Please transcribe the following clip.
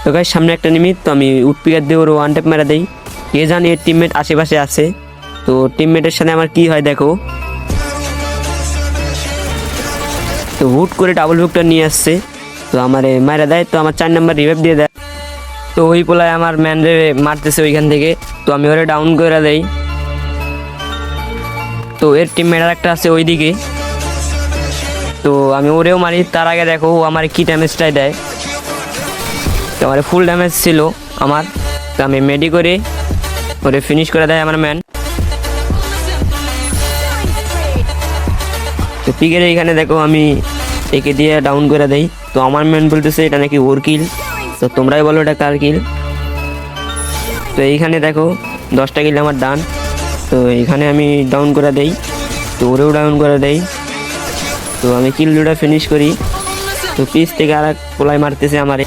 তো গাইস সামনে একটা নিমিত, তো আমি উডপিকার দিয়ে ওর ওয়ান ট্যাপ মেরা দেই। কে জানি এর টিমমেট আশেপাশে আছে, তো টিমমেটের সাথে আমার কি হয় দেখো। তো হুট করে ডাবল বুকটা নিয়ে আসছে, তো আমার মারা দেয়, তো আমার 4 নাম্বার রিভাইভ দিয়ে দেয়। তো ওই পোলায় আমার ম্যান রে মারতেছে ওইখান থেকে, তো আমি ওরে ডাউন করে দেই। তো এর টিমমেট আর একটা আছে ওইদিকে, তো আমি ওরেও মারি। তার আগে দেখো ও আমার কি ড্যামেজটাই দেয়, তো আমার ফুল ড্যামেজ ছিল আমার, তো আমি মেডি করে ওরে ফিনিশ করে দেয় আমার ম্যান। তো পিকের এইখানে দেখো আমি একে দিয়ে ডাউন করে দেই, তো আমার ম্যান বলতেছে এটা নাকি ওর কিল, তো তোমরাই বলো এটা কার কিল। তো এইখানে দেখো 10টা কিল আমার ডান, তো এইখানে আমি ডাউন করে দেই, তো ওরেও ডাউন করে দেই, তো আমি কিল দুটা ফিনিশ করি। তো পিস থেকে আর এক পোলাই মারতেছে আমারে।